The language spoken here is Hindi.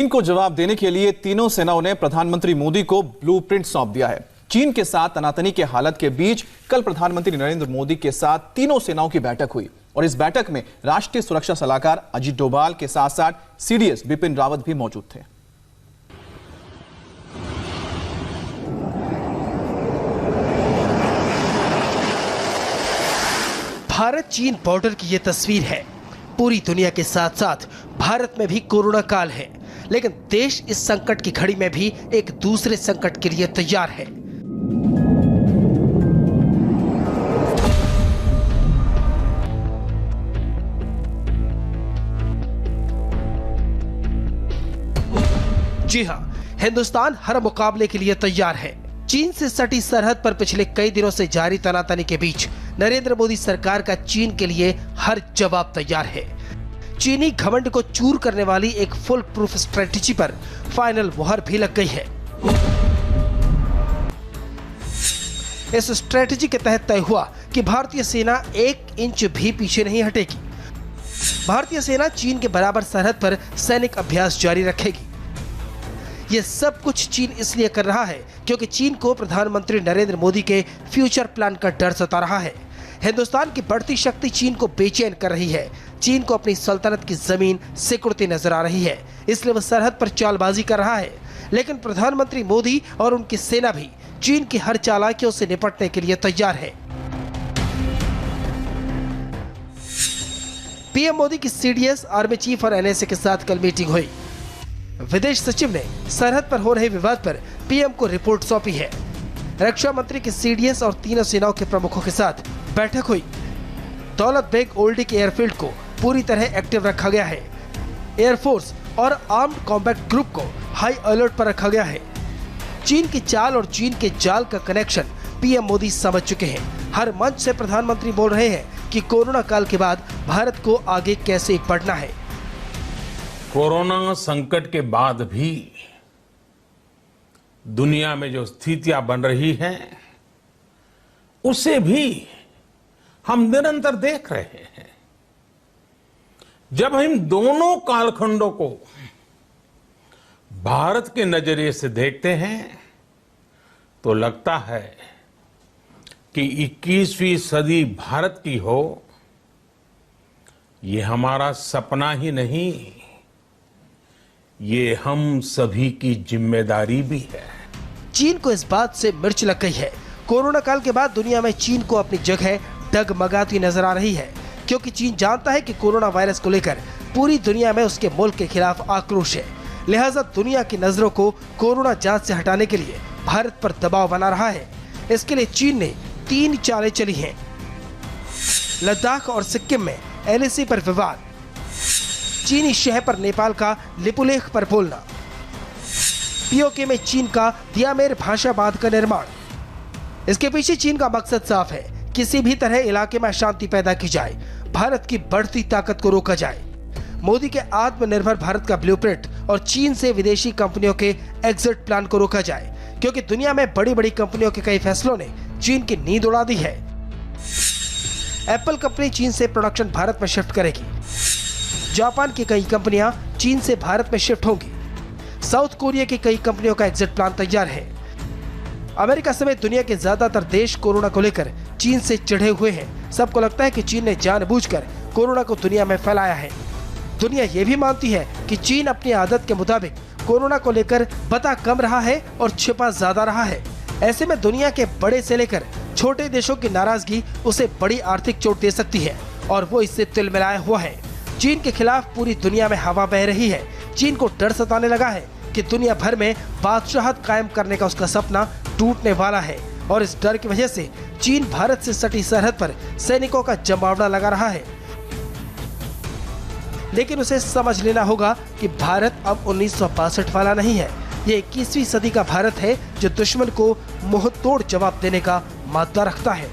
चीन को जवाब देने के लिए तीनों सेनाओं ने प्रधानमंत्री मोदी को ब्लूप्रिंट सौंप दिया है। चीन के साथ तनातनी के हालत के बीच कल प्रधानमंत्री नरेंद्र मोदी के साथ तीनों सेनाओं की बैठक हुई और इस बैठक में राष्ट्रीय सुरक्षा सलाहकार अजीत डोभाल के साथ साथ सीडीएस बिपिन रावत भी मौजूद थे। भारत चीन बॉर्डर की यह तस्वीर है। पूरी दुनिया के साथ साथ भारत में भी कोरोना काल है, लेकिन देश इस संकट की घड़ी में भी एक दूसरे संकट के लिए तैयार है। जी हां, हिंदुस्तान हर मुकाबले के लिए तैयार है। चीन से सटी सरहद पर पिछले कई दिनों से जारी तनातनी के बीच नरेंद्र मोदी सरकार का चीन के लिए हर जवाब तैयार है। चीनी घमंड को चूर करने वाली एक फुल प्रूफ स्ट्रेटेजी पर फाइनल मुहर भी लग गई है। इस स्ट्रेटेजी के तहत तय हुआ कि भारतीय सेना 1 इंच भी पीछे नहीं हटेगी। भारतीय सेना चीन के बराबर सरहद पर सैनिक अभ्यास जारी रखेगी। यह सब कुछ चीन इसलिए कर रहा है क्योंकि चीन को प्रधानमंत्री नरेंद्र मोदी के फ्यूचर प्लान का डर सता रहा है। हिंदुस्तान की बढ़ती शक्ति चीन को बेचैन कर रही है। चीन को अपनी सल्तनत की जमीन सिकुड़ती नजर आ रही है, इसलिए वह सरहद पर चालबाजी कर रहा है। लेकिन प्रधानमंत्री मोदी और उनकी सेना भी चीन की हर चालाकियों से निपटने के लिए तैयार है। पीएम मोदी की सीडीएस, आर्मी चीफ और एनएसए के साथ कल मीटिंग हुई। विदेश सचिव ने सरहद पर हो रहे विवाद पर पीएम को रिपोर्ट सौंपी है। रक्षा मंत्री की सीडीएस और तीनों सेनाओं के प्रमुखों के साथ बैठक हुई। दौलत बेग ओल्डी के एयरफील्ड को पूरी तरह एक्टिव रखा गया है। एयरफोर्स और आर्म्ड कॉम्बैट ग्रुप को हाई अलर्ट पर रखा गया है। चीन की चाल और चीन के जाल का कनेक्शन पीएम मोदी समझ चुके हैं। हर मंच से प्रधानमंत्री बोल रहे हैं कि कोरोना काल के बाद भारत को आगे कैसे बढ़ना है। कोरोना संकट के बाद भी दुनिया में जो स्थितियां बन रही हैं, उसे भी हम निरंतर देख रहे हैं। जब हम दोनों कालखंडों को भारत के नजरिए से देखते हैं तो लगता है कि 21वीं सदी भारत की हो, ये हमारा सपना ही नहीं, ये हम सभी की जिम्मेदारी भी है। चीन को इस बात से मिर्च लग गई है। कोरोना काल के बाद दुनिया में चीन को अपनी जगह डगमगाती नजर आ रही है, क्योंकि चीन जानता है कि कोरोना वायरस को लेकर पूरी दुनिया में उसके मुल्क के खिलाफ आक्रोश है। लिहाजा दुनिया की नजरों को कोरोना जांच से हटाने के लिए भारत पर दबाव बना रहा है। इसके लिए चीन ने 3 चालें चली हैं। लद्दाख और सिक्किम में एलएसी पर विवाद, चीनी शहर पर नेपाल का लिपुलेख पर बोलना, पीओके में चीन का दियामेर भाषा बांध का निर्माण। इसके पीछे चीन का मकसद साफ है, किसी भी तरह इलाके में अशांति पैदा की जाए, भारत की बढ़ती ताकत को रोका जाए। मोदी के आत्मनिर्भर भारत का ब्लूप्रिंट और चीन से विदेशी कंपनियों के एग्जिट प्लान को रोका जाए, क्योंकि दुनिया में बड़ी बड़ी कंपनियों के कई फैसलों ने चीन की नींद उड़ा दी है। एप्पल कंपनी चीन से प्रोडक्शन भारत में शिफ्ट करेगी। जापान की कई कंपनियां चीन से भारत में शिफ्ट होंगी। साउथ कोरिया की कई कंपनियों का एग्जिट प्लान तैयार है। अमेरिका समेत दुनिया के ज्यादातर देश कोरोना को लेकर चीन से चिढ़े हुए हैं। सबको लगता है कि चीन ने जानबूझकर कोरोना को दुनिया में फैलाया है। दुनिया ये भी मानती है कि चीन अपनी आदत के मुताबिक कोरोना को लेकर बता कम रहा है और छिपा ज्यादा रहा है। ऐसे में दुनिया के बड़े से लेकर छोटे देशों की नाराजगी उसे बड़ी आर्थिक चोट दे सकती है और वो इससे तिलमिलाया हुआ है। चीन के खिलाफ पूरी दुनिया में हवा बह रही है। चीन को डर सताने लगा है कि दुनिया भर में बादशाहत कायम करने का उसका सपना टूटने वाला है और इस डर की वजह से चीन भारत से सटी सरहद पर सैनिकों का जमावड़ा लगा रहा है। लेकिन उसे समझ लेना होगा कि भारत अब 1962 वाला नहीं है। ये 21वीं सदी का भारत है जो दुश्मन को मुंहतोड़ जवाब देने का मादा रखता है।